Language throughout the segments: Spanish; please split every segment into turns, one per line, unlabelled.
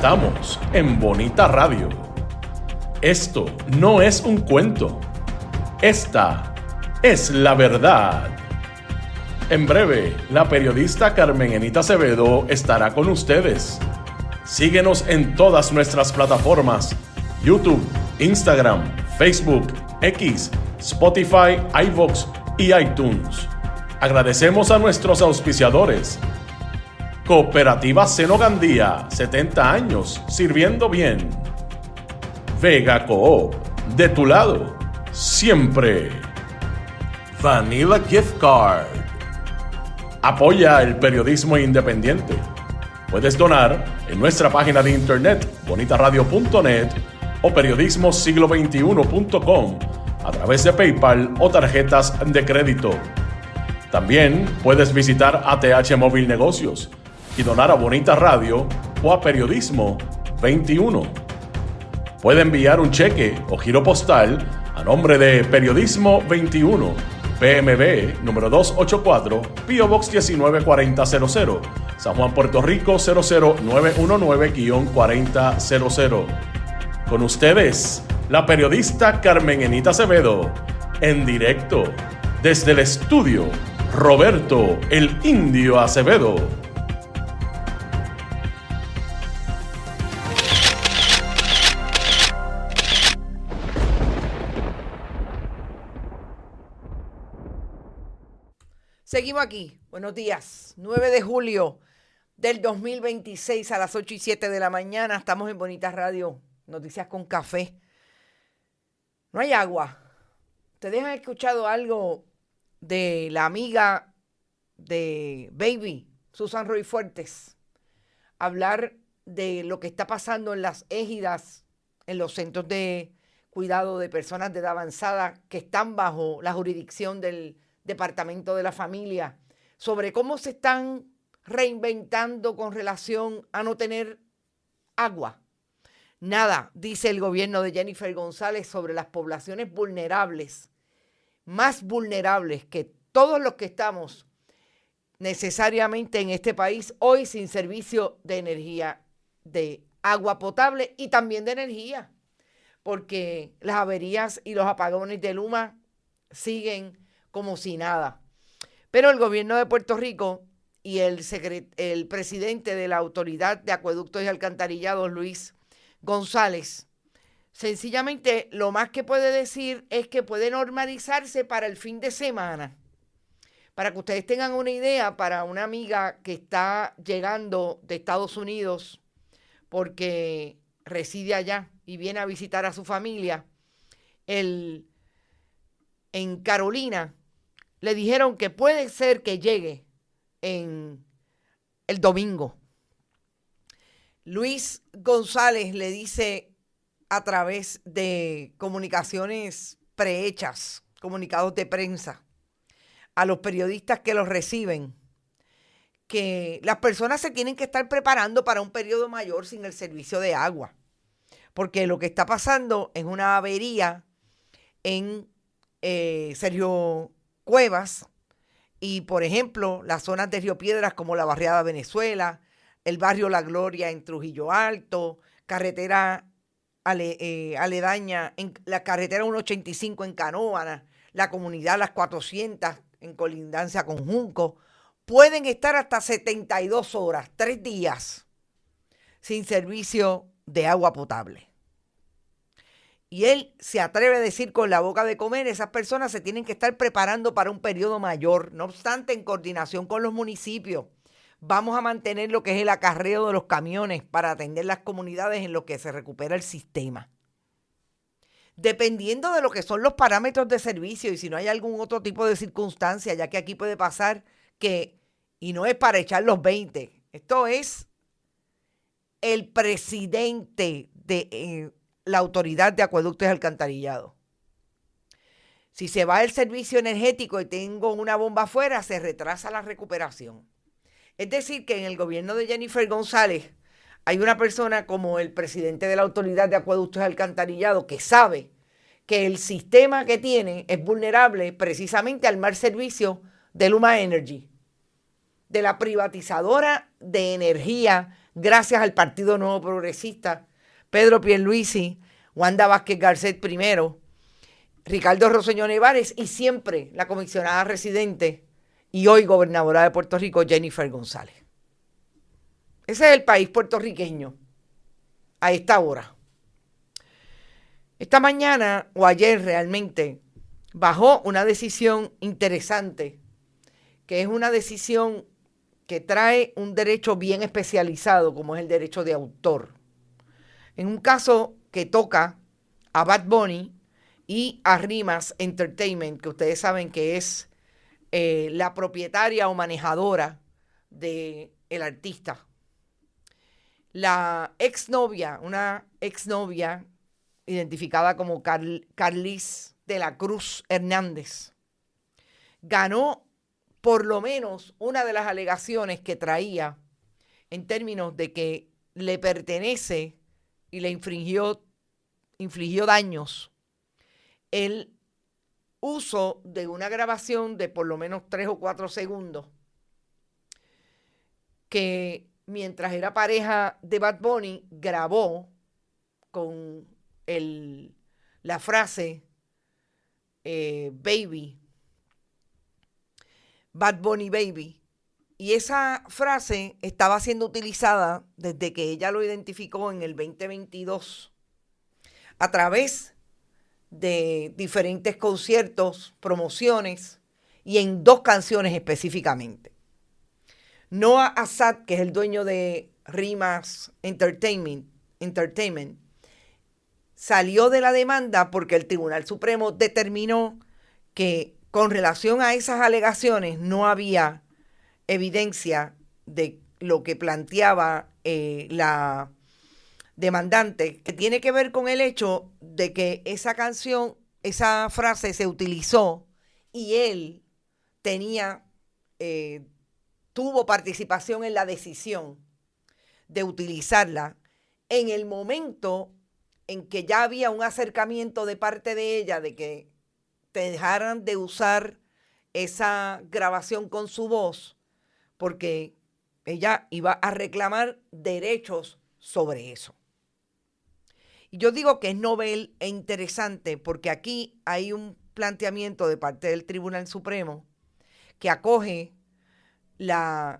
Estamos en Bonita Radio. Esto no es un cuento. Esta es la verdad. En breve, la periodista Carmen Enita Acevedo estará con ustedes. Síguenos en todas nuestras plataformas: YouTube, Instagram, Facebook, X, Spotify, iVoox y iTunes. Agradecemos a nuestros auspiciadores. Cooperativa Seno Gandía, 70 años sirviendo bien. Vega Coop, de tu lado, siempre. Vanilla Gift Card. Apoya el periodismo independiente. Puedes donar en nuestra página de internet bonitaradio.net o periodismosiglo21.com a través de PayPal o tarjetas de crédito. También puedes visitar ATH Móvil Negocios y donar a Bonita Radio o a Periodismo 21. Puede enviar un cheque o giro postal a nombre de Periodismo 21, PMB número 284, P.O. Box 194000, San Juan, Puerto Rico 00919-4000. Con ustedes, la periodista Carmen Enita Acevedo, en directo desde el estudio Roberto el Indio Acevedo.
Seguimos aquí. Buenos días. 9 de julio del 2026 a las 8:07 de la mañana. Estamos en Bonita Radio. Noticias con café. No hay agua. ¿Ustedes han escuchado algo de la amiga de Baby, Susan Roy Fuertes? Hablar de lo que está pasando en las égidas, en los centros de cuidado de personas de edad avanzada que están bajo la jurisdicción del Departamento de la Familia, sobre cómo se están reinventando con relación a no tener agua. Nada, dice el gobierno de Jennifer González sobre las poblaciones vulnerables, más vulnerables que todos los que estamos necesariamente en este país hoy sin servicio de energía, de agua potable y también de energía, porque las averías y los apagones de Luma siguen como si nada. Pero el gobierno de Puerto Rico y el presidente de la Autoridad de Acueductos y Alcantarillados, Luis González, sencillamente lo más que puede decir es que puede normalizarse para el fin de semana. Para que ustedes tengan una idea, para una amiga que está llegando de Estados Unidos porque reside allá y viene a visitar a su familia, en Carolina, le dijeron que puede ser que llegue en el domingo. Luis González le dice a través de comunicaciones prehechas, comunicados de prensa, a los periodistas que los reciben, que las personas se tienen que estar preparando para un periodo mayor sin el servicio de agua. Porque lo que está pasando es una avería en Sergio Cuevas y, por ejemplo, las zonas de Río Piedras como la barriada Venezuela, el barrio La Gloria en Trujillo Alto, carretera aledaña, en la carretera 185 en Canóvana, la comunidad Las 400 en colindancia con Junco, pueden estar hasta 72 horas, 3 días, sin servicio de agua potable. Y él se atreve a decir con la boca de comer, esas personas se tienen que estar preparando para un periodo mayor. No obstante, en coordinación con los municipios, vamos a mantener lo que es el acarreo de los camiones para atender las comunidades en lo que se recupera el sistema. Dependiendo de lo que son los parámetros de servicio y si no hay algún otro tipo de circunstancia, ya que aquí puede pasar que, y no es para echar los 20, esto es el presidente de la Autoridad de Acueductos y Alcantarillados. Si se va el servicio energético y tengo una bomba afuera, se retrasa la recuperación. Es decir, que en el gobierno de Jennifer González hay una persona como el presidente de la Autoridad de Acueductos y Alcantarillados que sabe que el sistema que tiene es vulnerable precisamente al mal servicio de Luma Energy, de la privatizadora de energía gracias al Partido Nuevo Progresista, Pedro Pierluisi, Wanda Vázquez Garcet primero, Ricardo Rosselló Nevares y siempre la comisionada residente y hoy gobernadora de Puerto Rico, Jennifer González. Ese es el país puertorriqueño a esta hora. Esta mañana o ayer realmente bajó una decisión interesante, que es una decisión que trae un derecho bien especializado como es el derecho de autor. En un caso que toca a Bad Bunny y a Rimas Entertainment, que ustedes saben que es la propietaria o manejadora del artista. La exnovia, una exnovia identificada como Carlis de la Cruz Hernández, ganó por lo menos una de las alegaciones que traía en términos de que le pertenece y le infligió daños el uso de una grabación de por lo menos 3 o 4 segundos que mientras era pareja de Bad Bunny grabó con la frase baby, Bad Bunny baby, y esa frase estaba siendo utilizada desde que ella lo identificó en el 2022 a través de diferentes conciertos, promociones y en 2 canciones específicamente. Noah Assad, que es el dueño de Rimas Entertainment, salió de la demanda porque el Tribunal Supremo determinó que con relación a esas alegaciones no había evidencia de lo que planteaba la demandante, que tiene que ver con el hecho de que esa canción, esa frase se utilizó y él tuvo participación en la decisión de utilizarla en el momento en que ya había un acercamiento de parte de ella de que te dejaran de usar esa grabación con su voz, porque ella iba a reclamar derechos sobre eso. Y yo digo que es novel e interesante porque aquí hay un planteamiento de parte del Tribunal Supremo que acoge los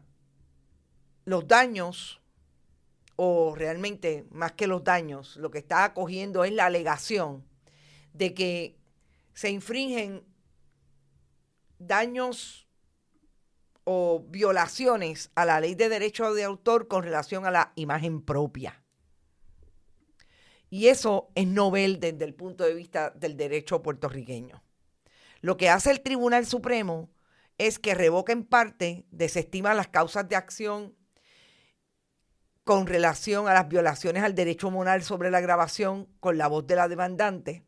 daños, o realmente más que los daños, lo que está acogiendo es la alegación de que se infringen daños o violaciones a la ley de derecho de autor con relación a la imagen propia. Y eso es novel desde el punto de vista del derecho puertorriqueño. Lo que hace el Tribunal Supremo es que revoca en parte, desestima las causas de acción con relación a las violaciones al derecho moral sobre la grabación con la voz de la demandante.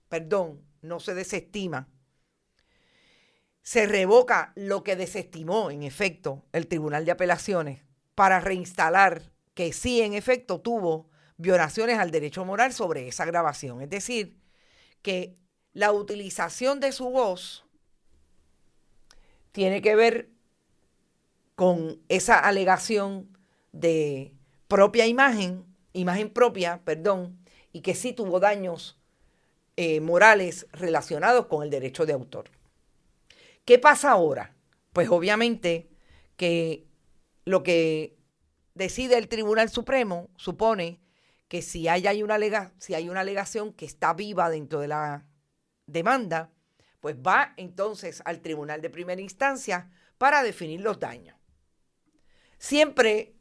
Perdón, no se desestima. Se revoca lo que desestimó, en efecto, el Tribunal de Apelaciones para reinstalar que sí, en efecto, tuvo violaciones al derecho moral sobre esa grabación. Es decir, que la utilización de su voz tiene que ver con esa alegación de imagen propia, y que sí tuvo daños morales relacionados con el derecho de autor. ¿Qué pasa ahora? Pues obviamente que lo que decide el Tribunal Supremo supone que si hay una alegación que está viva dentro de la demanda, pues va entonces al Tribunal de Primera Instancia para definir los daños. Siempre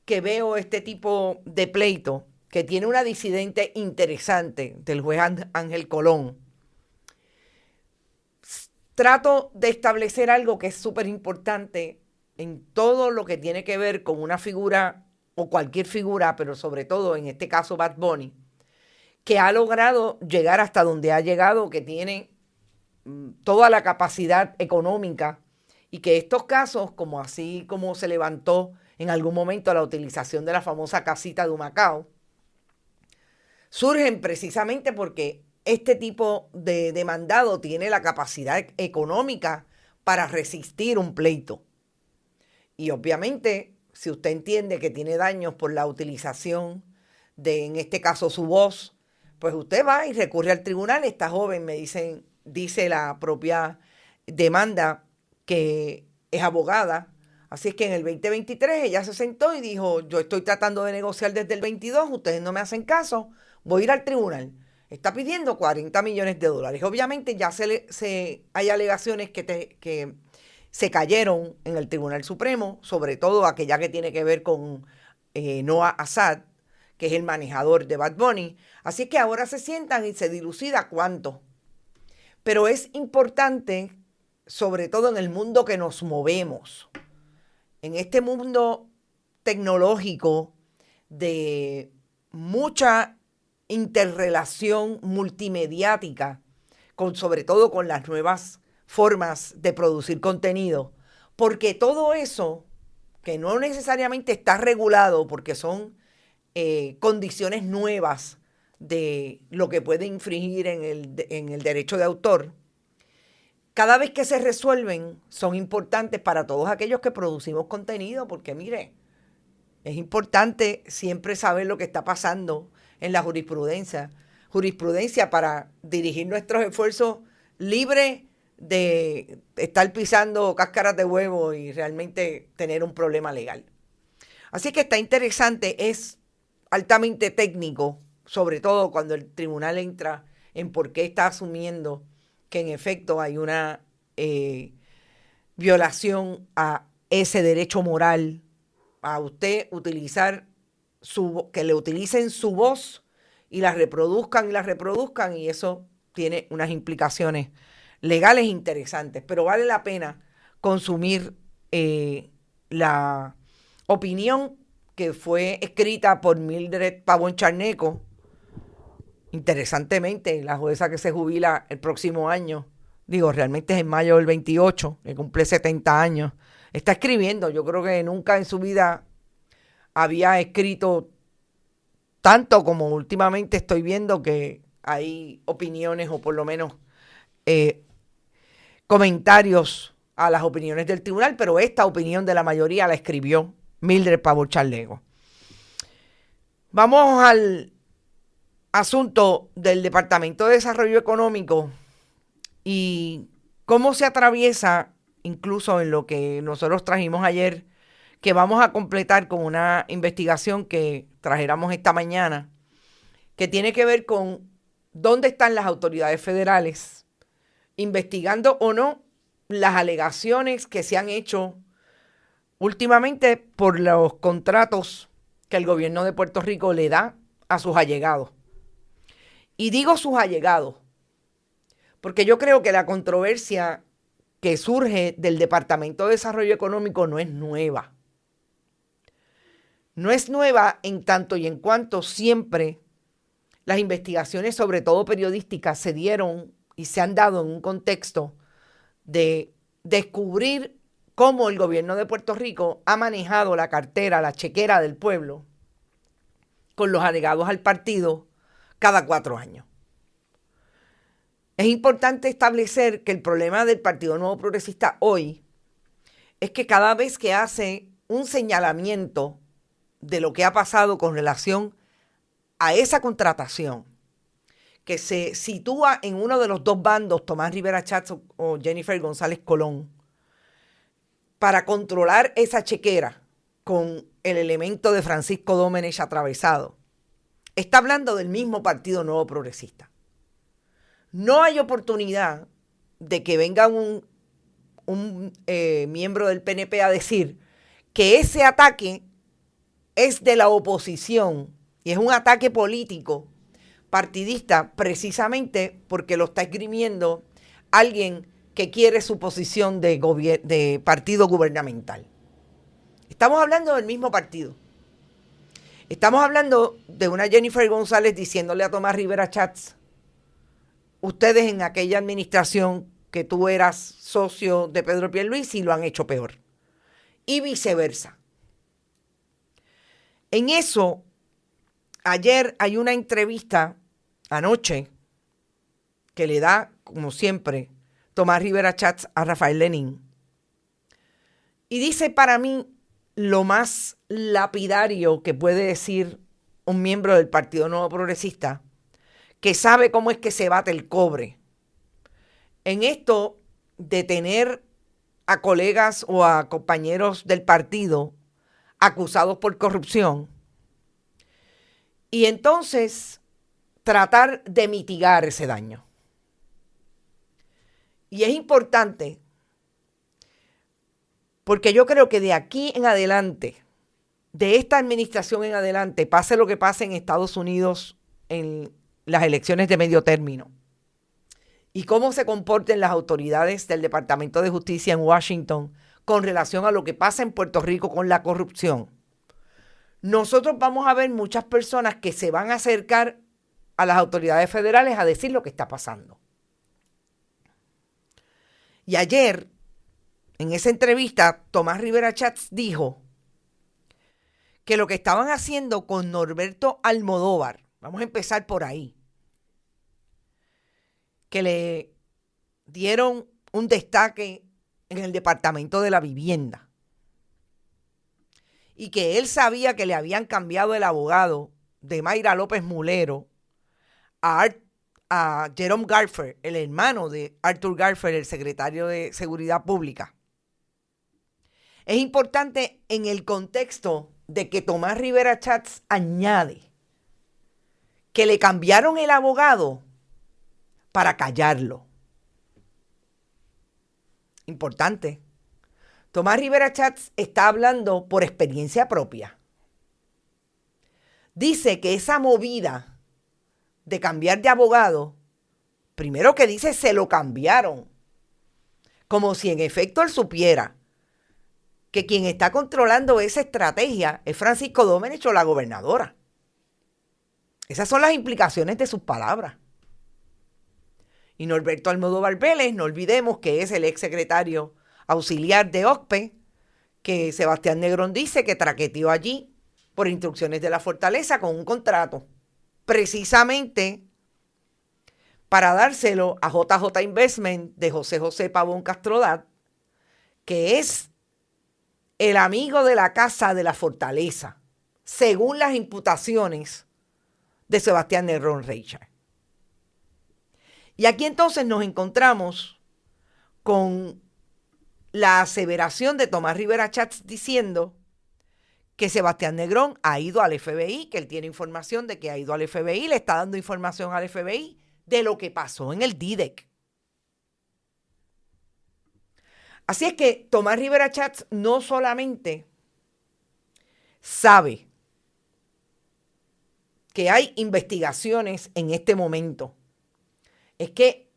que veo este tipo de pleito, que tiene una disidente interesante del juez Ángel Colón, trato de establecer algo que es súper importante en todo lo que tiene que ver con una figura o cualquier figura, pero sobre todo en este caso Bad Bunny, que ha logrado llegar hasta donde ha llegado, que tiene toda la capacidad económica, y que estos casos, como así como se levantó en algún momento la utilización de la famosa casita de Humacao, surgen precisamente porque este tipo de demandado tiene la capacidad económica para resistir un pleito. Y obviamente si usted entiende que tiene daños por la utilización de, en este caso, su voz, pues usted va y recurre al tribunal. Esta joven, dice la propia demanda, que es abogada. Así es que en el 2023 ella se sentó y dijo, yo estoy tratando de negociar desde el 22, ustedes no me hacen caso, voy a ir al tribunal. Está pidiendo $40 millones. Obviamente ya hay alegaciones que se cayeron en el Tribunal Supremo, sobre todo aquella que tiene que ver con Noah Assad, que es el manejador de Bad Bunny. Así que ahora se sientan y se dilucida cuánto. Pero es importante, sobre todo en el mundo que nos movemos, en este mundo tecnológico de mucha interrelación multimediática, sobre todo con las nuevas formas de producir contenido, porque todo eso, que no necesariamente está regulado, porque son condiciones nuevas de lo que puede infringir en el derecho de autor, cada vez que se resuelven son importantes para todos aquellos que producimos contenido, porque mire, es importante siempre saber lo que está pasando en la jurisprudencia para dirigir nuestros esfuerzos libre de estar pisando cáscaras de huevo y realmente tener un problema legal. Así que está interesante, es altamente técnico, sobre todo cuando el tribunal entra en por qué está asumiendo que en efecto hay una violación a ese derecho moral, a usted utilizar que le utilicen su voz y la reproduzcan, y eso tiene unas implicaciones legales interesantes, pero vale la pena consumir la opinión que fue escrita por Mildred Pavón Charneco. Interesantemente, la jueza que se jubila el próximo año, realmente es en mayo del 28, que cumple 70 años, está escribiendo. Yo creo que nunca en su vida había escrito tanto como últimamente estoy viendo que hay opiniones, o por lo menos comentarios a las opiniones del tribunal, pero esta opinión de la mayoría la escribió Mildred Pavón Charneco. Vamos al asunto del Departamento de Desarrollo Económico y cómo se atraviesa, incluso en lo que nosotros trajimos ayer, que vamos a completar con una investigación que trajéramos esta mañana, que tiene que ver con dónde están las autoridades federales, investigando o no las alegaciones que se han hecho últimamente por los contratos que el gobierno de Puerto Rico le da a sus allegados. Y digo sus allegados, porque yo creo que la controversia que surge del Departamento de Desarrollo Económico no es nueva. No es nueva en tanto y en cuanto siempre las investigaciones, sobre todo periodísticas, se dieron y se han dado en un contexto de descubrir cómo el gobierno de Puerto Rico ha manejado la cartera, la chequera del pueblo, con los allegados al partido cada 4 años. Es importante establecer que el problema del Partido Nuevo Progresista hoy es que cada vez que hace un señalamiento de lo que ha pasado con relación a esa contratación, que se sitúa en uno de los dos bandos, Tomás Rivera Chats o Jennifer González Colón, para controlar esa chequera con el elemento de Francisco Domenech atravesado, está hablando del mismo Partido Nuevo Progresista. No hay oportunidad de que venga un miembro del PNP a decir que ese ataque es de la oposición y es un ataque político partidista, precisamente porque lo está esgrimiendo alguien que quiere su posición de partido gubernamental. Estamos hablando del mismo partido. Estamos hablando de una Jennifer González diciéndole a Tomás Rivera Chats: ustedes en aquella administración que tú eras socio de Pedro Pierluisi lo han hecho peor. Y viceversa. En eso, ayer hay una entrevista, anoche, que le da, como siempre, Tomás Rivera Chats a Rafael Lenín. Y dice para mí lo más lapidario que puede decir un miembro del Partido Nuevo Progresista, que sabe cómo es que se bate el cobre. En esto de tener a colegas o a compañeros del partido acusados por corrupción y entonces tratar de mitigar ese daño. Y es importante porque yo creo que de aquí en adelante, de esta administración en adelante, pase lo que pase en Estados Unidos en las elecciones de medio término y cómo se comporten las autoridades del Departamento de Justicia en Washington con relación a lo que pasa en Puerto Rico con la corrupción, nosotros vamos a ver muchas personas que se van a acercar a las autoridades federales a decir lo que está pasando. Y ayer, en esa entrevista, Tomás Rivera Chats dijo que lo que estaban haciendo con Norberto Almodóvar, vamos a empezar por ahí, que le dieron un destaque en el Departamento de la Vivienda y que él sabía que le habían cambiado el abogado de Mayra López Mulero a Jerome Garfer, el hermano de Arthur Garfer, el secretario de Seguridad Pública. Es importante en el contexto de que Tomás Rivera Chats añade que le cambiaron el abogado para callarlo. Importante. Tomás Rivera Chats está hablando por experiencia propia. Dice que esa movida de cambiar de abogado, primero que dice se lo cambiaron, como si en efecto él supiera que quien está controlando esa estrategia es Francisco Domenech o la gobernadora. Esas son las implicaciones de sus palabras. Y Norberto Almodóvar Vélez, no olvidemos que es el exsecretario auxiliar de OCPE, que Sebastián Negrón dice que traqueteó allí por instrucciones de la Fortaleza con un contrato, precisamente para dárselo a JJ Investment de José José Pavón Castrodat, que es el amigo de la casa de la Fortaleza, según las imputaciones de Sebastián Negrón Reichard. Y aquí entonces nos encontramos con la aseveración de Tomás Rivera Chats diciendo que Sebastián Negrón ha ido al FBI, que él tiene información de que ha ido al FBI, le está dando información al FBI de lo que pasó en el DIDEC. Así es que Tomás Rivera Chats no solamente sabe que hay investigaciones en este momento, es que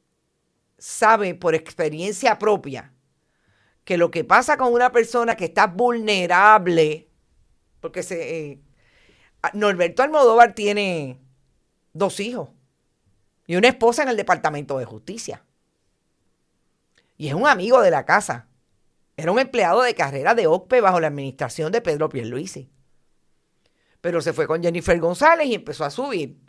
sabe por experiencia propia que lo que pasa con una persona que está vulnerable, porque Norberto Almodóvar tiene 2 hijos y una esposa en el Departamento de Justicia. Y es un amigo de la casa. Era un empleado de carrera de OCPE bajo la administración de Pedro Pierluisi. Pero se fue con Jennifer González y empezó a subir.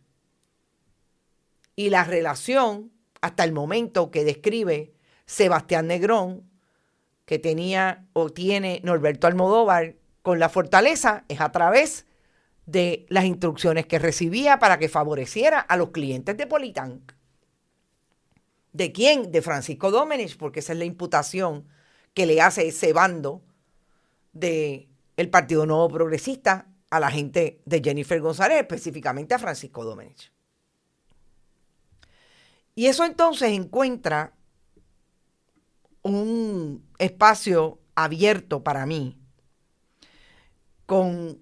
Y la relación, hasta el momento que describe Sebastián Negrón, que tenía o tiene Norberto Almodóvar con la Fortaleza, es a través de las instrucciones que recibía para que favoreciera a los clientes de Politank. ¿De quién? De Francisco Domenech, porque esa es la imputación que le hace ese bando del Partido Nuevo Progresista a la gente de Jennifer González, específicamente a Francisco Domenech. Y eso entonces encuentra un espacio abierto para mí con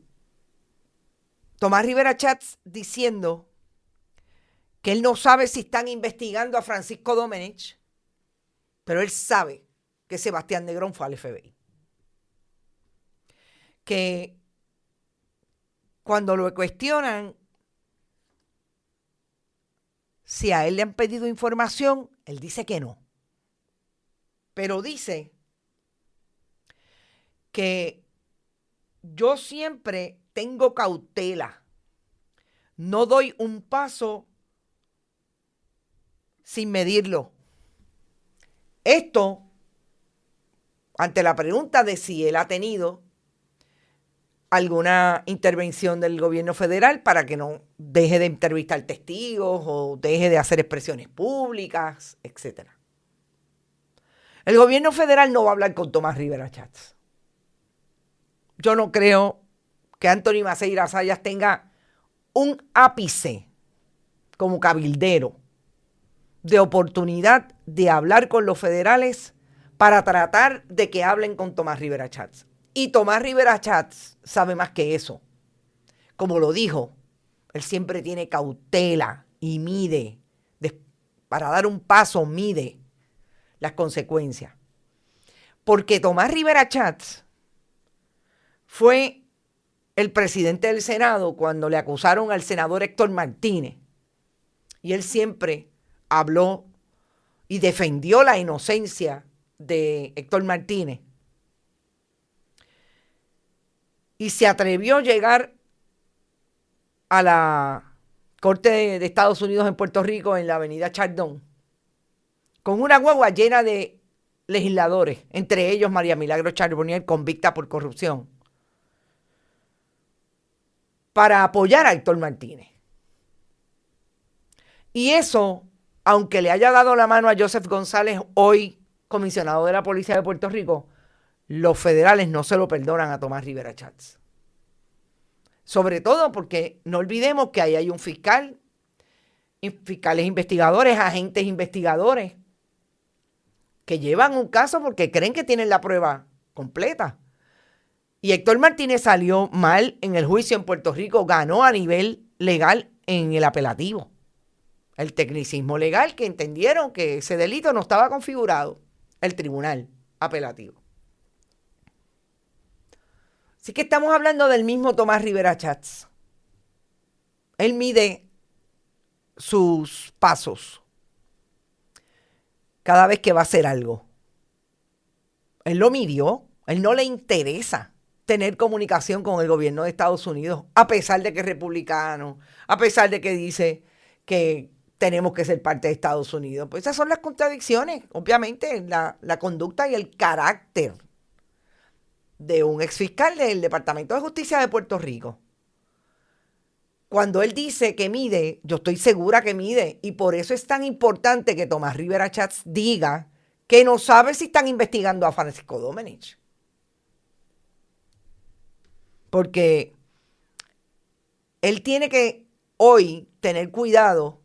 Tomás Rivera Chats diciendo que él no sabe si están investigando a Francisco Domenech, pero él sabe que Sebastián Negrón fue al FBI. Que cuando lo cuestionan si a él le han pedido información, él dice que no. Pero dice que yo siempre tengo cautela. No doy un paso sin medirlo. Esto, ante la pregunta de si él ha tenido alguna intervención del gobierno federal para que no deje de entrevistar testigos o deje de hacer expresiones públicas, etc. El gobierno federal no va a hablar con Tomás Rivera Schatz. Yo no creo que Anthony Maceira Sayas tenga un ápice como cabildero de oportunidad de hablar con los federales para tratar de que hablen con Tomás Rivera Schatz. Y Tomás Rivera Schatz sabe más que eso. Como lo dijo, él siempre tiene cautela y mide, para dar un paso, mide las consecuencias. Porque Tomás Rivera Schatz fue el presidente del Senado cuando le acusaron al senador Héctor Martínez. Y él siempre habló y defendió la inocencia de Héctor Martínez. Y se atrevió a llegar a la Corte de Estados Unidos en Puerto Rico, en la avenida Chardón, con una guagua llena de legisladores, entre ellos María Milagros Charbonnier, convicta por corrupción, para apoyar a Héctor Martínez. Y eso, aunque le haya dado la mano a Joseph González, hoy comisionado de la Policía de Puerto Rico, los federales no se lo perdonan a Tomás Rivera Schatz. Sobre todo porque no olvidemos que ahí hay un fiscal, fiscales investigadores, agentes investigadores, que llevan un caso porque creen que tienen la prueba completa. Y Héctor Martínez salió mal en el juicio en Puerto Rico, ganó a nivel legal en el apelativo. El tecnicismo legal que entendieron que ese delito no estaba configurado, el tribunal apelativo. Así que estamos hablando del mismo Tomás Rivera Schatz. Él mide sus pasos cada vez que va a hacer algo. Él lo midió, él no le interesa tener comunicación con el gobierno de Estados Unidos, a pesar de que es republicano, a pesar de que dice que tenemos que ser parte de Estados Unidos. Pues esas son las contradicciones, obviamente, la conducta y el carácter de un exfiscal del Departamento de Justicia de Puerto Rico. Cuando él dice que mide, yo estoy segura que mide, y por eso es tan importante que Tomás Rivera Schatz diga que no sabe si están investigando a Francisco Domenech. Porque él tiene que hoy tener cuidado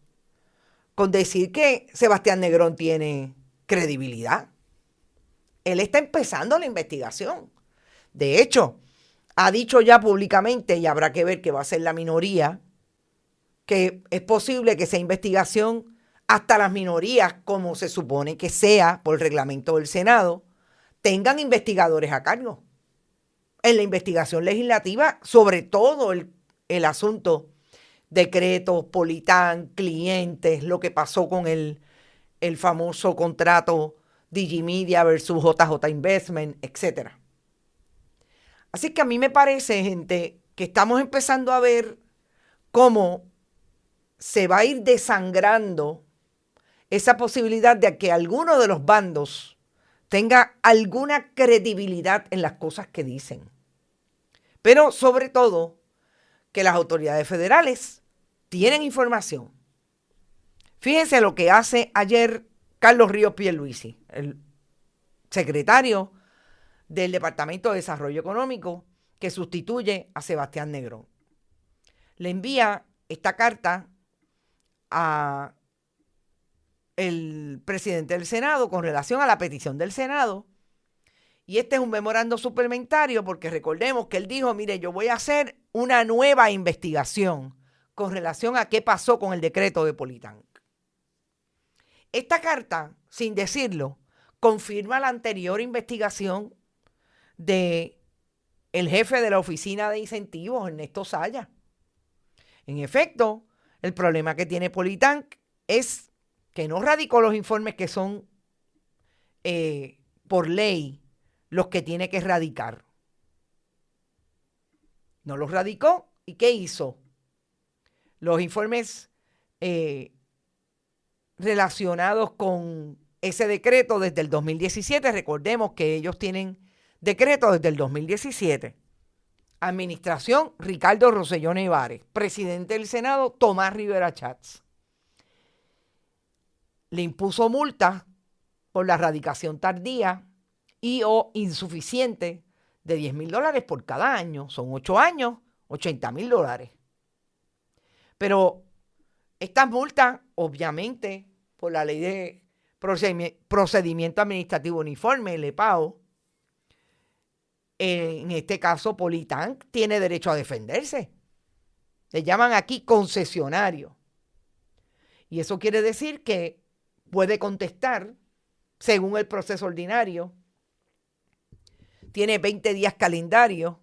con decir que Sebastián Negrón tiene credibilidad. Él está empezando la investigación. De hecho, ha dicho ya públicamente, y habrá que ver que va a ser la minoría, que es posible que esa investigación, hasta las minorías, como se supone que sea por el reglamento del Senado, tengan investigadores a cargo. En la investigación legislativa, sobre todo el asunto decretos, Politán, clientes, lo que pasó con el famoso contrato Digimedia versus JJ Investment, etc. Así que a mí me parece, gente, que estamos empezando a ver cómo se va a ir desangrando esa posibilidad de que alguno de los bandos tenga alguna credibilidad en las cosas que dicen. Pero sobre todo, que las autoridades federales tienen información. Fíjense lo que hace ayer Carlos Ríos Pierluisi, el secretario del Departamento de Desarrollo Económico, que sustituye a Sebastián Negrón. Le envía esta carta a el presidente del Senado con relación a la petición del Senado. Y este es un memorando suplementario porque recordemos que él dijo, mire, yo voy a hacer una nueva investigación con relación a qué pasó con el decreto de Politán. Esta carta, sin decirlo, confirma la anterior investigación de el jefe de la Oficina de Incentivos, Ernesto Saya. En efecto, el problema que tiene Politán es que no radicó los informes que son por ley los que tiene que radicar. No los radicó. ¿Y qué hizo? Los informes relacionados con ese decreto desde el 2017, recordemos que ellos tienen decreto desde el 2017. Administración, Ricardo Rosselló Nevares. Presidente del Senado, Tomás Rivera Chats. Le impuso multa por la radicación tardía y o insuficiente de $10,000 por cada año. Son 8 años, $80,000. Pero estas multas, obviamente, por la ley de procedimiento administrativo uniforme, el EPAO, en este caso Politank tiene derecho a defenderse. Le llaman aquí concesionario. Y eso quiere decir que puede contestar según el proceso ordinario. Tiene 20 días calendario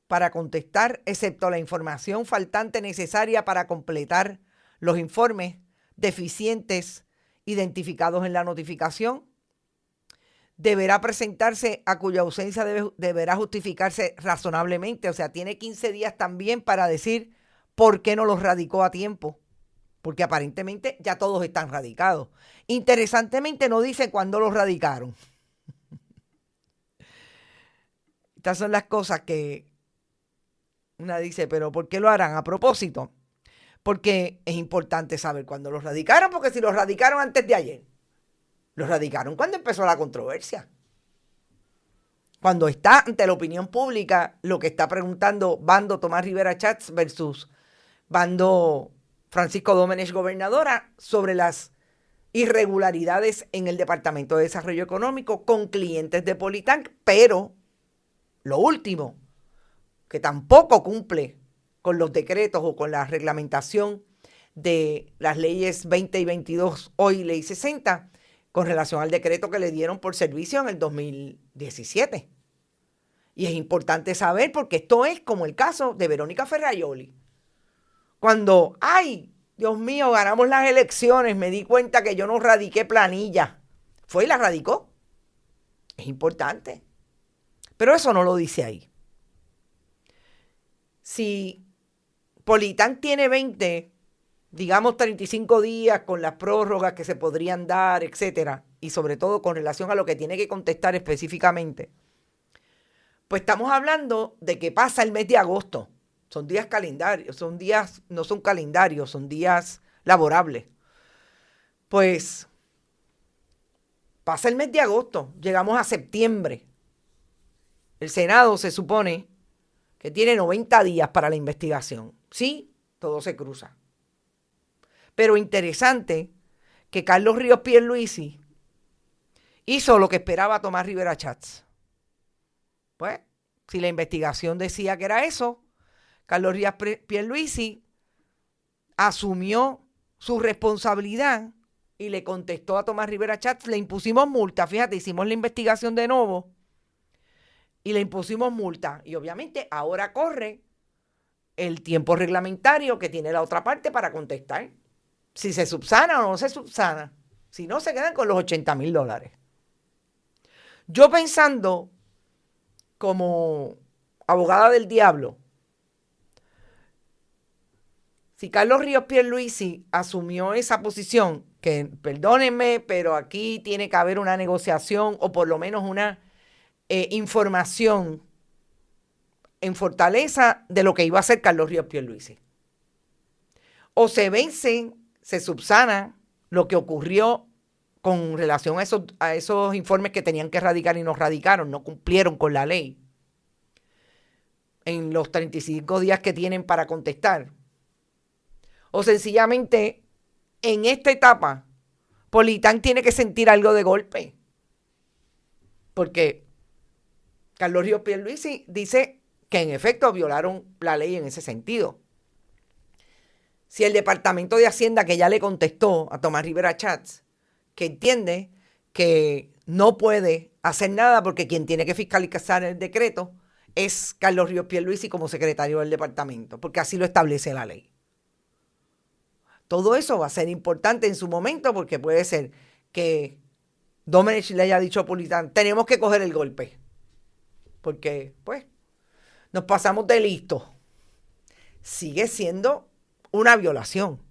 para contestar, excepto la información faltante necesaria para completar los informes deficientes identificados en la notificación. Deberá presentarse a cuya ausencia deberá justificarse razonablemente. O sea, tiene 15 días también para decir por qué no los radicó a tiempo. Porque aparentemente ya todos están radicados. Interesantemente no dice cuándo los radicaron. Estas son las cosas que una dice, pero ¿por qué lo harán? A propósito, porque es importante saber cuándo los radicaron, porque si los radicaron antes de ayer, los radicaron cuando empezó la controversia. Cuando está ante la opinión pública lo que está preguntando bando Tomás Rivera Chats versus bando Francisco Domenech gobernadora sobre las irregularidades en el Departamento de Desarrollo Económico con clientes de Politank, pero lo último, que tampoco cumple con los decretos o con la reglamentación de las leyes 20 y 22, hoy ley 60, con relación al decreto que le dieron por servicio en el 2017. Y es importante saber porque esto es como el caso de Verónica Ferraioli. Cuando, ay, Dios mío, ganamos las elecciones, me di cuenta que yo no radiqué planilla. Fue y la radicó. Es importante. Pero eso no lo dice ahí. Si Politank tiene 20, digamos 35 días con las prórrogas que se podrían dar, etcétera, y sobre todo con relación a lo que tiene que contestar específicamente, pues estamos hablando de que pasa el mes de agosto. Son días calendarios, son días, no son calendarios, son días laborables. Pues pasa el mes de agosto, llegamos a septiembre. El Senado se supone que tiene 90 días para la investigación. Sí, todo se cruza. Pero interesante que Carlos Ríos Pierluisi hizo lo que esperaba Tomás Rivera Chats. Pues, si la investigación decía que era eso, Carlos Ríos Pierluisi asumió su responsabilidad y le contestó a Tomás Rivera Chats. Le impusimos multa, fíjate, hicimos la investigación de nuevo y le impusimos multa. Y obviamente ahora corre el tiempo reglamentario que tiene la otra parte para contestar. Si se subsana o no se subsana. Si no, se quedan con los $80,000. Yo pensando como abogada del diablo, si Carlos Ríos Pierluisi asumió esa posición, que perdónenme, pero aquí tiene que haber una negociación o por lo menos una información en fortaleza de lo que iba a hacer Carlos Ríos Pierluisi. O se vence, se subsana lo que ocurrió con relación a esos informes que tenían que radicar y no radicaron, no cumplieron con la ley en los 35 días que tienen para contestar. O sencillamente, en esta etapa, Politank tiene que sentir algo de golpe. Porque Carlos Ríos Pierluisi dice que en efecto violaron la ley en ese sentido. Si el Departamento de Hacienda, que ya le contestó a Tomás Rivera Chats, que entiende que no puede hacer nada porque quien tiene que fiscalizar el decreto es Carlos Ríos Pierluisi como secretario del departamento, porque así lo establece la ley. Todo eso va a ser importante en su momento porque puede ser que Domenech le haya dicho a Politank, tenemos que coger el golpe. Porque, pues, nos pasamos de listo. Sigue siendo una violación.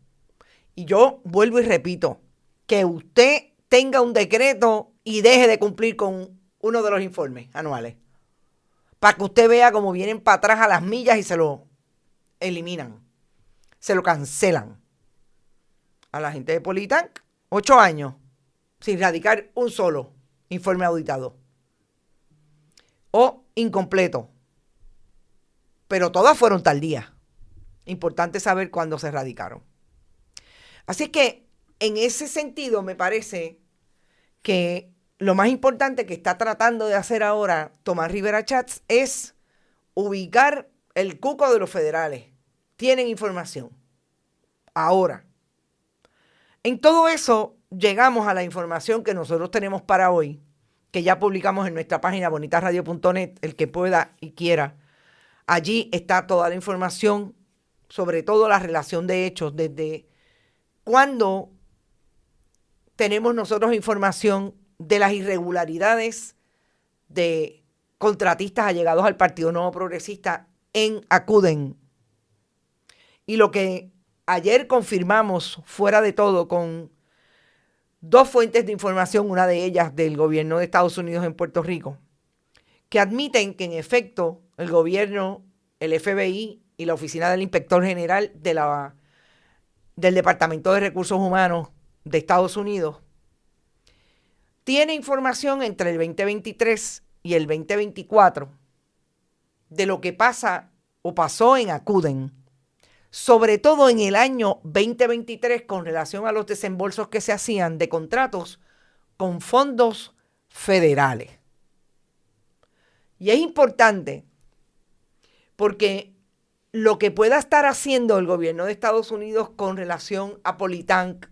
Y yo vuelvo y repito, que usted tenga un decreto y deje de cumplir con uno de los informes anuales. para que usted vea cómo vienen para atrás a las millas y se lo eliminan, se lo cancelan. A la gente de Politank, 8 años, sin radicar un solo informe auditado. O incompleto. Pero todas fueron tardías. Importante saber cuándo se radicaron. Así que, en ese sentido, me parece que lo más importante que está tratando de hacer ahora Tomás Rivera Chats es ubicar el cuco de los federales. Tienen información. Ahora. En todo eso, llegamos a la información que nosotros tenemos para hoy, que ya publicamos en nuestra página bonitasradio.net, el que pueda y quiera. Allí está toda la información, sobre todo la relación de hechos, desde cuándo tenemos nosotros información de las irregularidades de contratistas allegados al Partido Nuevo Progresista en Acuden. Y lo que ayer confirmamos fuera de todo con 2 fuentes de información, una de ellas del gobierno de Estados Unidos en Puerto Rico, que admiten que en efecto el gobierno, el FBI y la Oficina del Inspector General del Departamento de Recursos Humanos de Estados Unidos tiene información entre el 2023 y el 2024 de lo que pasa o pasó en Acuden, sobre todo en el año 2023 con relación a los desembolsos que se hacían de contratos con fondos federales. Y es importante porque lo que pueda estar haciendo el gobierno de Estados Unidos con relación a Politank,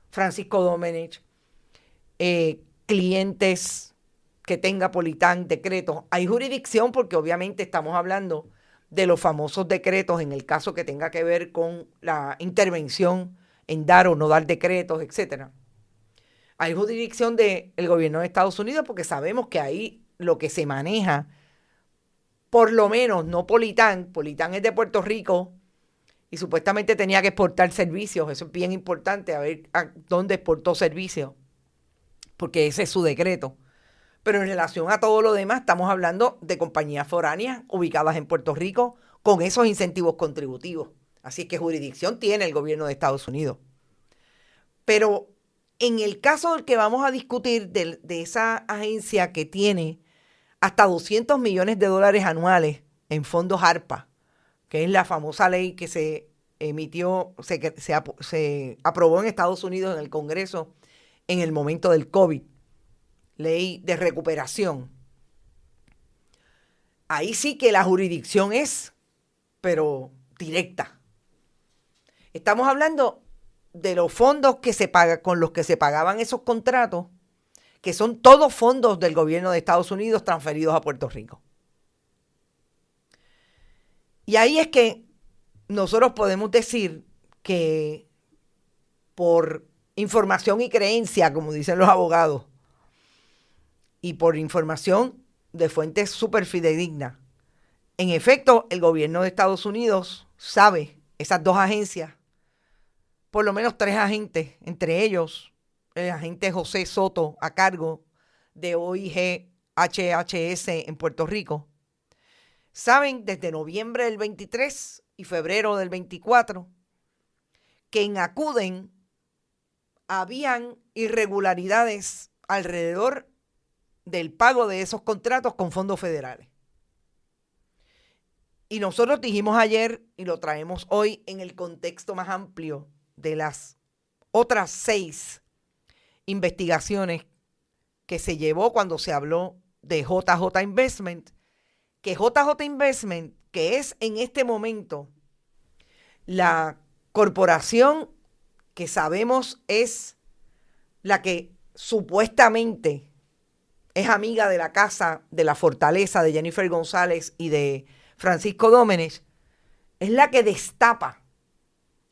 Francisco Domenech, clientes que tenga Politank, decretos, hay jurisdicción porque obviamente estamos hablando de los famosos decretos en el caso que tenga que ver con la intervención en dar o no dar decretos, etc. Hay jurisdicción del gobierno de Estados Unidos porque sabemos que ahí lo que se maneja, por lo menos no Politank es de Puerto Rico y supuestamente tenía que exportar servicios, eso es bien importante, a ver a dónde exportó servicios, porque ese es su decreto. Pero en relación a todo lo demás, estamos hablando de compañías foráneas ubicadas en Puerto Rico con esos incentivos contributivos. Así es que jurisdicción tiene el gobierno de Estados Unidos. Pero en el caso del que vamos a discutir de esa agencia que tiene hasta $200 millones anuales en fondos ARPA, que es la famosa ley que se emitió, se aprobó en Estados Unidos en el Congreso en el momento del COVID. Ley de recuperación. Ahí sí que la jurisdicción es, pero directa. Estamos hablando de los fondos que se pagan, con los que se pagaban esos contratos, que son todos fondos del gobierno de Estados Unidos transferidos a Puerto Rico. Y ahí es que nosotros podemos decir que por información y creencia, como dicen los abogados, y por información de fuentes súper fidedignas, en efecto, el gobierno de Estados Unidos sabe, esas 2 agencias, por lo menos 3 agentes, entre ellos el agente José Soto, a cargo de OIG HHS en Puerto Rico, saben desde noviembre del 23 y febrero del 24 que en Acuden habían irregularidades alrededor del pago de esos contratos con fondos federales. Y nosotros dijimos ayer, y lo traemos hoy en el contexto más amplio de las otras 6 investigaciones que se llevó cuando se habló de JJ Investment, que JJ Investment, que es en este momento la corporación que sabemos es la que supuestamente es amiga de la casa, de la fortaleza de Jennifer González y de Francisco Domenech, es la que destapa,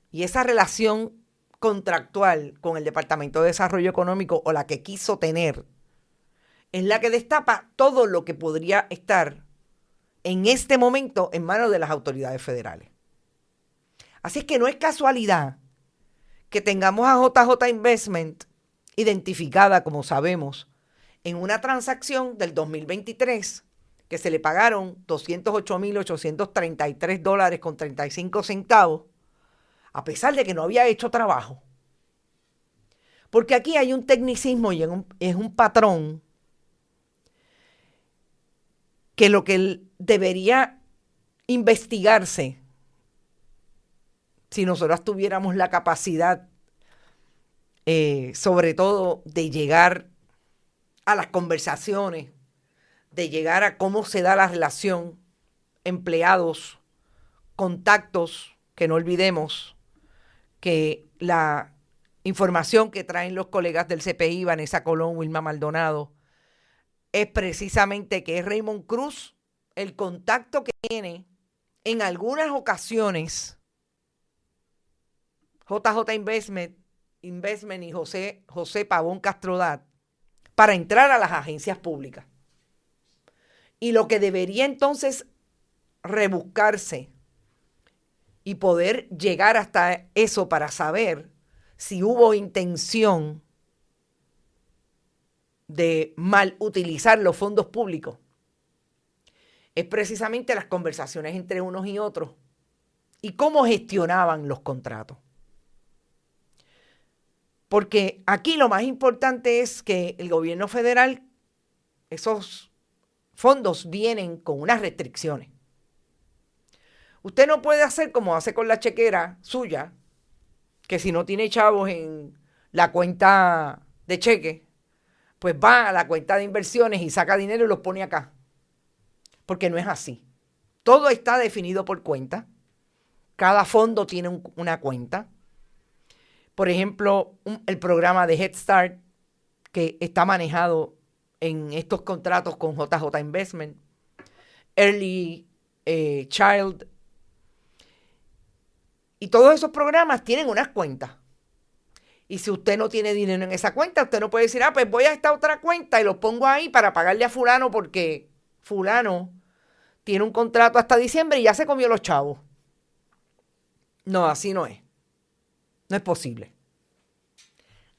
y esa relación contractual con el Departamento de Desarrollo Económico, o la que quiso tener, es la que destapa todo lo que podría estar en este momento en manos de las autoridades federales. Así es que no es casualidad que tengamos a JJ Investment identificada, como sabemos, en una transacción del 2023 que se le pagaron $208,833.35, a pesar de que no había hecho trabajo. Porque aquí hay un tecnicismo y es un patrón que lo que debería investigarse, si nosotros tuviéramos la capacidad, sobre todo de llegar a las conversaciones, de llegar a cómo se da la relación empleados, contactos, que no olvidemos que la información que traen los colegas del CPI, Vanessa Colón, Wilma Maldonado, es precisamente que es Raymond Cruz el contacto que tiene en algunas ocasiones JJ Investment y José Pavón Castrodat para entrar a las agencias públicas. Y lo que debería entonces rebuscarse y poder llegar hasta eso para saber si hubo intención de mal utilizar los fondos públicos, es precisamente las conversaciones entre unos y otros y cómo gestionaban los contratos. Porque aquí lo más importante es que el gobierno federal, esos fondos vienen con unas restricciones. Usted no puede hacer como hace con la chequera suya, que si no tiene chavos en la cuenta de cheque, pues va a la cuenta de inversiones y saca dinero y los pone acá. Porque no es así. Todo está definido por cuenta. Cada fondo tiene una cuenta. Por ejemplo, el programa de Head Start, que está manejado en estos contratos con JJ Investment, Early Child, y todos esos programas tienen unas cuentas. Y si usted no tiene dinero en esa cuenta, usted no puede decir, pues voy a esta otra cuenta y lo pongo ahí para pagarle a fulano porque fulano tiene un contrato hasta diciembre y ya se comió los chavos. No, así no es. No es posible.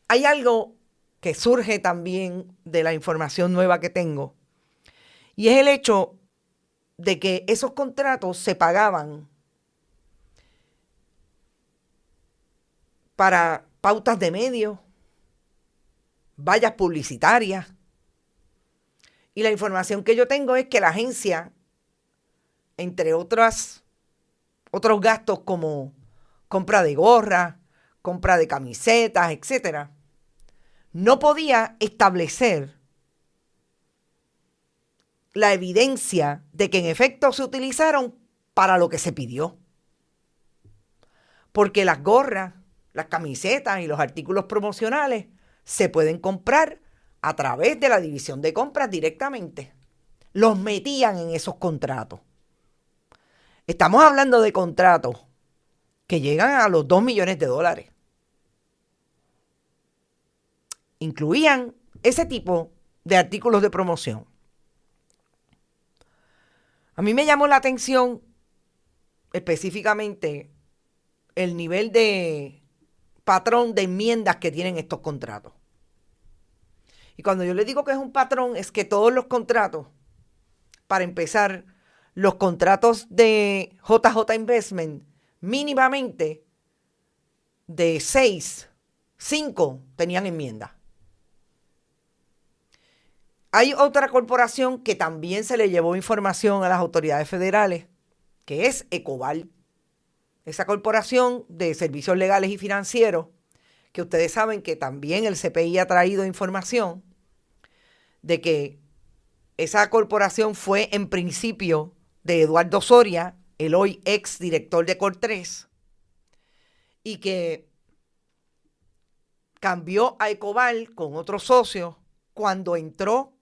Hay algo que surge también de la información nueva que tengo, y es el hecho de que esos contratos se pagaban para pautas de medios, vallas publicitarias, y la información que yo tengo es que la agencia, entre otros gastos como compra de gorras, compra de camisetas, etcétera, no podía establecer la evidencia de que en efecto se utilizaron para lo que se pidió. Porque las gorras, las camisetas y los artículos promocionales se pueden comprar a través de la división de compras directamente. Los metían en esos contratos. Estamos hablando de contratos que llegan a los $2 millones. Incluían ese tipo de artículos de promoción. A mí me llamó la atención específicamente el nivel de patrón de enmiendas que tienen estos contratos. Y cuando yo le digo que es un patrón, es que todos los contratos, para empezar, los contratos de JJ Investment, mínimamente de 5 tenían enmiendas. Hay otra corporación que también se le llevó información a las autoridades federales, que es Ecoval. Esa corporación de servicios legales y financieros, que ustedes saben que también el CPI ha traído información de que esa corporación fue en principio de Eduardo Soria, el hoy ex director de Cor3, y que cambió a Ecoval con otros socios cuando entró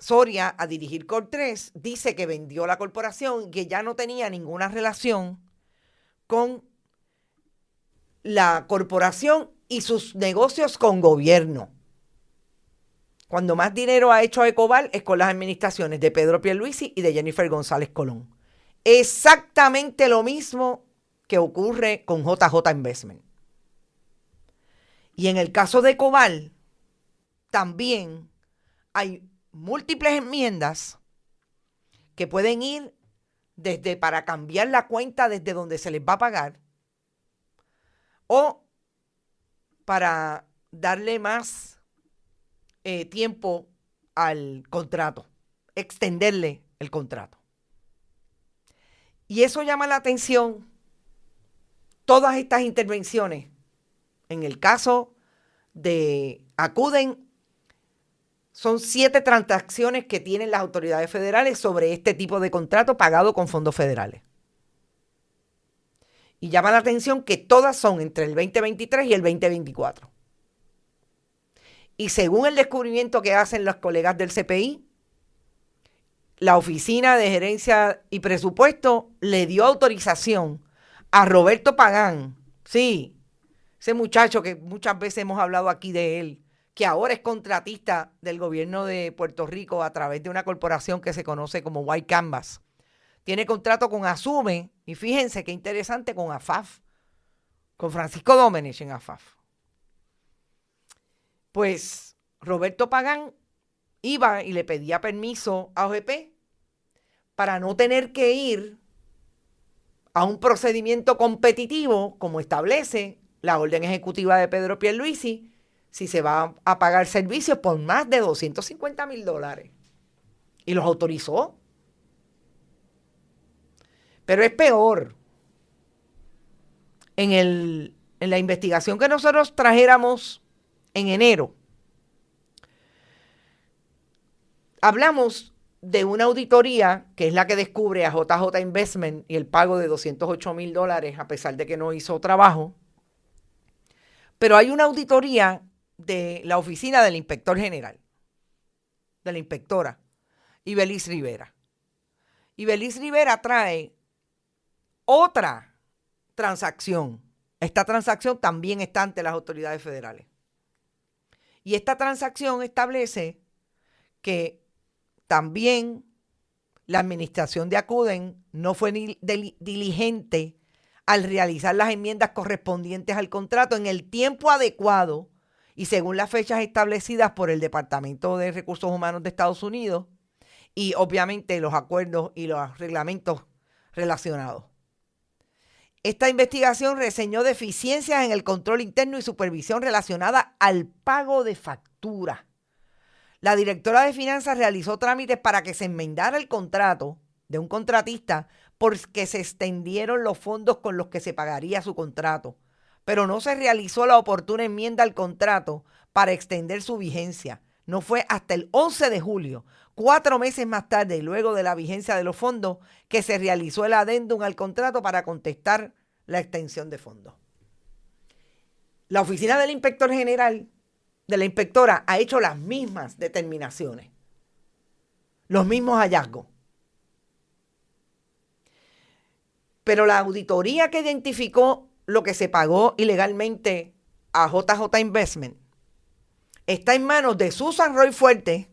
Soria a dirigir Cor3. Dice que vendió la corporación y que ya no tenía ninguna relación con la corporación y sus negocios con gobierno. Cuando más dinero ha hecho Ecoval es con las administraciones de Pedro Pierluisi y de Jennifer González Colón. Exactamente lo mismo que ocurre con JJ Investment. Y en el caso de Ecoval, también hay múltiples enmiendas que pueden ir desde para cambiar la cuenta desde donde se les va a pagar o para darle más tiempo al contrato, extenderle el contrato. Y eso llama la atención, todas estas intervenciones. En el caso de Acuden, son 7 transacciones que tienen las autoridades federales sobre este tipo de contrato pagado con fondos federales. Y llama la atención que todas son entre el 2023 y el 2024. Y según el descubrimiento que hacen los colegas del CPI, la Oficina de Gerencia y Presupuesto le dio autorización a Roberto Pagán, sí, ese muchacho que muchas veces hemos hablado aquí de él, que ahora es contratista del gobierno de Puerto Rico a través de una corporación que se conoce como White Canvas. Tiene contrato con Asume y fíjense qué interesante con AFAF, con Francisco Domenech en AFAF. Pues Roberto Pagán iba y le pedía permiso a OGP para no tener que ir a un procedimiento competitivo como establece la orden ejecutiva de Pedro Pierluisi si se va a pagar servicios por más de $250,000. Y los autorizó. Pero es peor. En la investigación que nosotros trajéramos en enero, hablamos de una auditoría que es la que descubre a JJ Investment y el pago de $208,000 a pesar de que no hizo trabajo. Pero hay una auditoría de la oficina del inspector general, de la inspectora, Ibeliz Rivera. Ibeliz Rivera trae otra transacción. Esta transacción también está ante las autoridades federales. Y esta transacción establece que también la administración de Acuden no fue diligente al realizar las enmiendas correspondientes al contrato en el tiempo adecuado y según las fechas establecidas por el Departamento de Recursos Humanos de Estados Unidos y obviamente los acuerdos y los reglamentos relacionados. Esta investigación reseñó deficiencias en el control interno y supervisión relacionada al pago de facturas. La directora de finanzas realizó trámites para que se enmendara el contrato de un contratista porque se extendieron los fondos con los que se pagaría su contrato, pero no se realizó la oportuna enmienda al contrato para extender su vigencia. No fue hasta el 11 de julio, 4 meses más tarde y luego de la vigencia de los fondos, que se realizó el adendum al contrato para contestar la extensión de fondos. La oficina del inspector general, de la inspectora, ha hecho las mismas determinaciones, los mismos hallazgos. Pero la auditoría que identificó lo que se pagó ilegalmente a JJ Investment está en manos de Susan Roy Fuerte.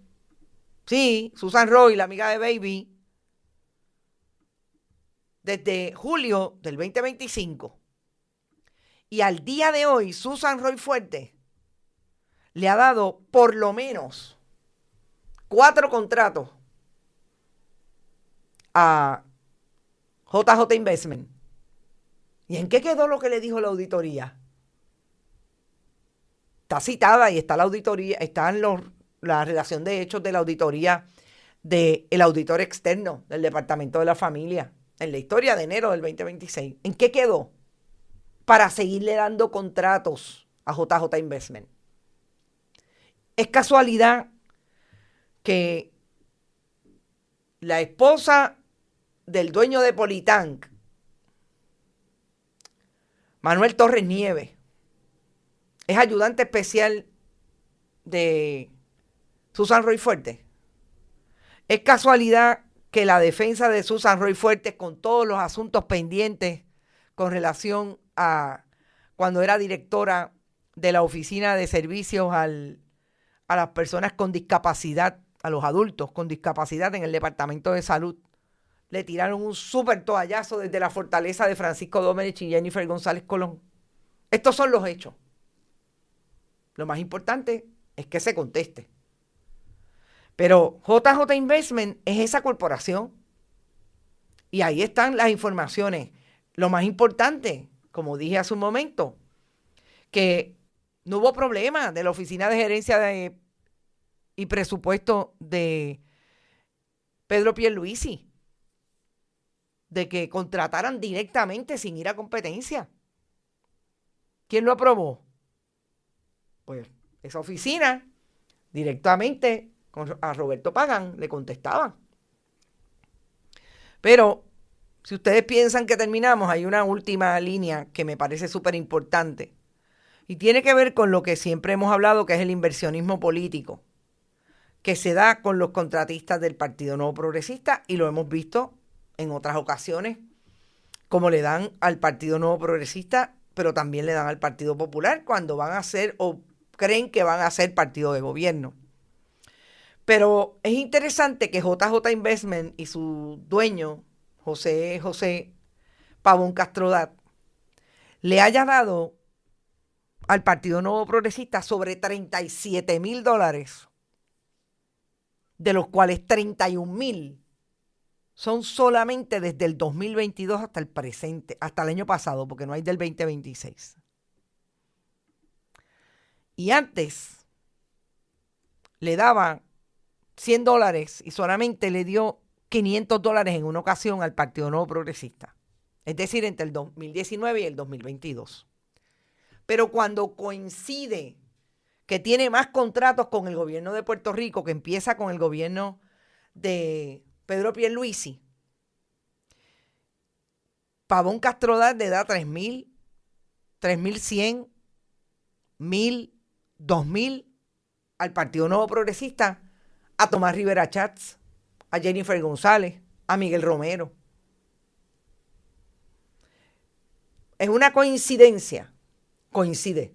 Sí, Susan Roy, la amiga de Baby, desde julio del 2025. Y al día de hoy, Susan Roy Fuerte le ha dado por lo menos 4 contratos a JJ Investment. ¿Y en qué quedó lo que le dijo la auditoría? Está citada y está la auditoría, está en la relación de hechos de la auditoría del auditor externo del Departamento de la Familia en la historia de enero del 2026. ¿En qué quedó? Para seguirle dando contratos a JJ Investment. Es casualidad que la esposa del dueño de Politank, Manuel Torres Nieves, es ayudante especial de Susan Roy Fuerte. Es casualidad que la defensa de Susan Roy Fuerte, con todos los asuntos pendientes con relación a cuando era directora de la Oficina de Servicios a las personas con discapacidad, a los adultos con discapacidad en el Departamento de Salud, le tiraron un súper toallazo desde la fortaleza de Francisco Domenech y Jennifer González Colón. Estos son los hechos. Lo más importante es que se conteste. Pero JJ Investment es esa corporación. Y ahí están las informaciones. Lo más importante, como dije hace un momento, que no hubo problema de la Oficina de Gerencia y Presupuesto de Pedro Pierluisi de que contrataran directamente sin ir a competencia. ¿Quién lo aprobó? Pues esa oficina directamente a Roberto Pagán le contestaban. Pero si ustedes piensan que terminamos, hay una última línea que me parece súper importante y tiene que ver con lo que siempre hemos hablado, que es el inversionismo político que se da con los contratistas del Partido Nuevo Progresista, y lo hemos visto en otras ocasiones, como le dan al Partido Nuevo Progresista, pero también le dan al Partido Popular cuando van a ser o creen que van a ser partido de gobierno. Pero es interesante que JJ Investment y su dueño, José Pavón Castrodat, le haya dado al Partido Nuevo Progresista sobre $37,000, de los cuales 31,000 son solamente desde el 2022 hasta el presente, hasta el año pasado, porque no hay del 2026. Y antes le daban $100 y solamente le dio $500 en una ocasión al Partido Nuevo Progresista. Es decir, entre el 2019 y el 2022. Pero cuando coincide que tiene más contratos con el gobierno de Puerto Rico, que empieza con el gobierno de Pedro Pierluisi, Pavón Castrodat le da 3,000, 3,100, 1,000, 2,000 al Partido Nuevo Progresista, a Tomás Rivera Chats, a Jennifer González, a Miguel Romero. Es una coincidencia, coincide,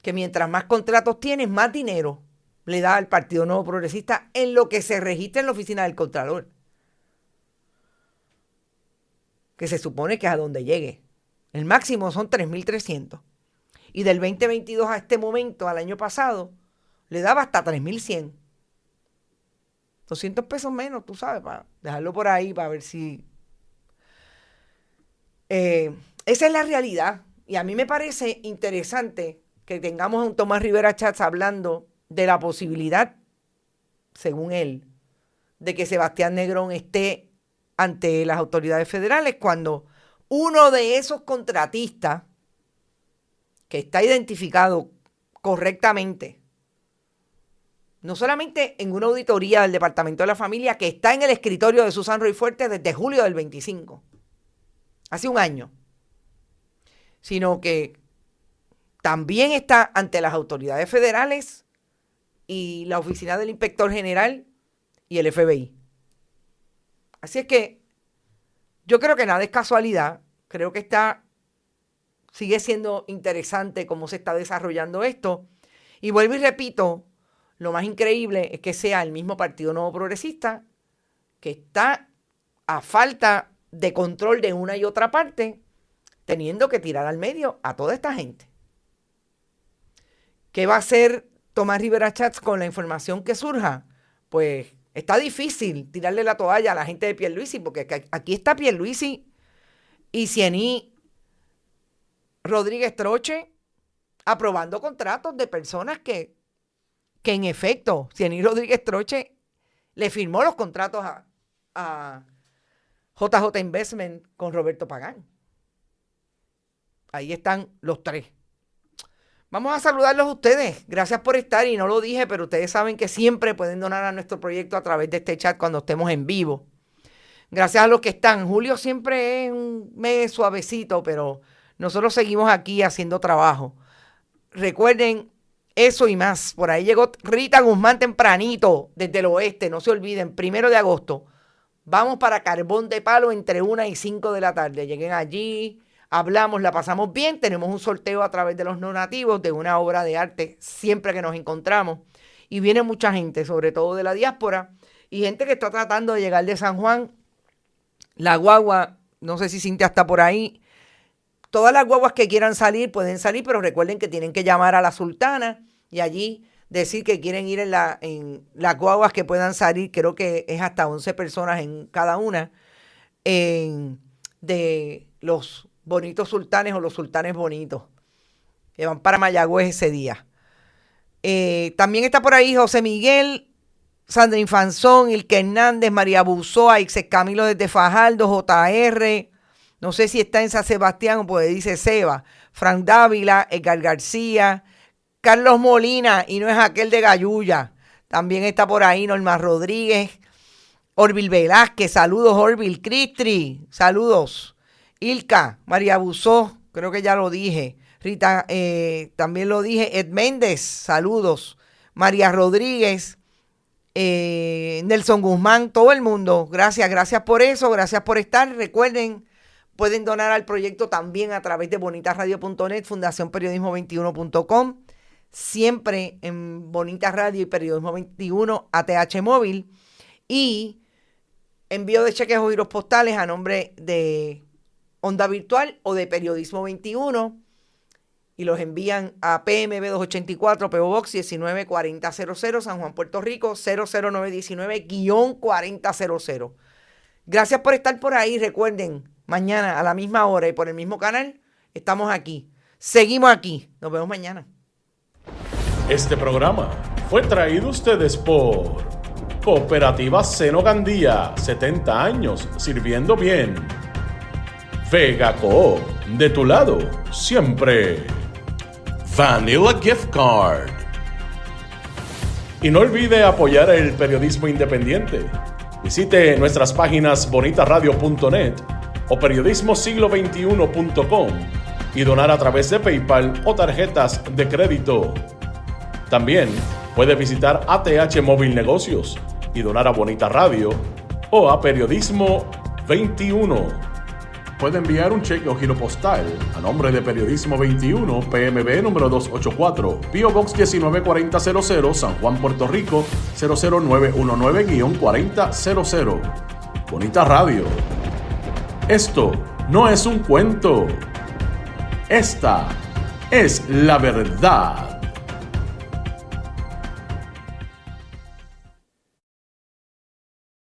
que mientras más contratos tienes, más dinero le da al Partido Nuevo Progresista en lo que se registra en la oficina del Contralor, que se supone que es a donde llegue. El máximo son 3,300. Y del 2022 a este momento, al año pasado, le daba hasta 3,100. 200 pesos menos, tú sabes, para dejarlo por ahí, para ver si... esa es la realidad. Y a mí me parece interesante que tengamos a un Tomás Rivera Chats hablando de la posibilidad, según él, de que Sebastián Negrón esté ante las autoridades federales cuando uno de esos contratistas que está identificado correctamente, no solamente en una auditoría del Departamento de la Familia que está en el escritorio de Susan Roy Fuertes desde julio del 25, hace un año, sino que también está ante las autoridades federales y la Oficina del Inspector General y el FBI. Así es que yo creo que nada es casualidad. Creo que sigue siendo interesante cómo se está desarrollando esto. Y vuelvo y repito, lo más increíble es que sea el mismo Partido Nuevo Progresista que está a falta de control de una y otra parte, teniendo que tirar al medio a toda esta gente. ¿Qué va a hacer Tomás Rivera Chats con la información que surja? Pues está difícil tirarle la toalla a la gente de Pierluisi, porque aquí está Pierluisi y Cieny Rodríguez Troche aprobando contratos de personas que en efecto, Cieny Rodríguez Troche le firmó los contratos a JJ Investment con Roberto Pagán. Ahí están los tres. Vamos a saludarlos a ustedes. Gracias por estar, y no lo dije, pero ustedes saben que siempre pueden donar a nuestro proyecto a través de este chat cuando estemos en vivo. Gracias a los que están. Julio siempre es un mes suavecito, pero nosotros seguimos aquí haciendo trabajo. Recuerden eso y más. Por ahí llegó Rita Guzmán tempranito desde el oeste. No se olviden, 1 de agosto. Vamos para Carbón de Palo entre 1 y 5 de la tarde. Lleguen allí, hablamos, la pasamos bien. Tenemos un sorteo a través de los no nativos de una obra de arte siempre que nos encontramos. Y viene mucha gente, sobre todo de la diáspora, y gente que está tratando de llegar de San Juan. La guagua, no sé si Cintia está por ahí. Todas las guaguas que quieran salir pueden salir, pero recuerden que tienen que llamar a la Sultana y allí decir que quieren ir en las guaguas que puedan salir, creo que es hasta 11 personas en cada una, de los bonitos sultanes o los sultanes bonitos, que van para Mayagüez ese día. También está por ahí José Miguel, Sandra Infanzón, Ilke Hernández, María Buzoa, Ixes Camilo desde Fajardo, JR, no sé si está en San Sebastián o pues dice Seba, Frank Dávila, Edgar García, Carlos Molina, y no es aquel de Gayuya, también está por ahí Norma Rodríguez, Orville Velázquez, saludos Orville, Cristri, saludos, Ilka, María Buzó, creo que ya lo dije, Rita, también lo dije, Ed Méndez, saludos, María Rodríguez, Nelson Guzmán, todo el mundo, gracias por eso, gracias por estar. Recuerden, pueden donar al proyecto también a través de bonitasradio.net, fundacionperiodismo21.com, siempre en Bonitas Radio y Periodismo 21, ATH Móvil, y envío de cheques o giros postales a nombre de Onda Virtual o de Periodismo 21, y los envían a PMB 284, PO Box 194000, San Juan, Puerto Rico 00919-4000. Gracias por estar por ahí. Recuerden, mañana a la misma hora y por el mismo canal, estamos aquí. Seguimos aquí. Nos vemos mañana.
Este programa fue traído a ustedes por Cooperativa Seno Gandía, 70 años sirviendo bien. Vega Coop, de tu lado, siempre. Vanilla Gift Card. Y no olvide apoyar el periodismo independiente. Visite nuestras páginas bonitasradio.net o periodismosiglo21.com y donar a través de PayPal o tarjetas de crédito. También puede visitar ATH Móvil Negocios y donar a Bonita Radio o a Periodismo 21. Puede enviar un cheque o giro postal a nombre de Periodismo 21, PMB número 284, PO Box 194000, San Juan, Puerto Rico 00919-4000. Bonita Radio. Esto no es un cuento. Esta es la verdad.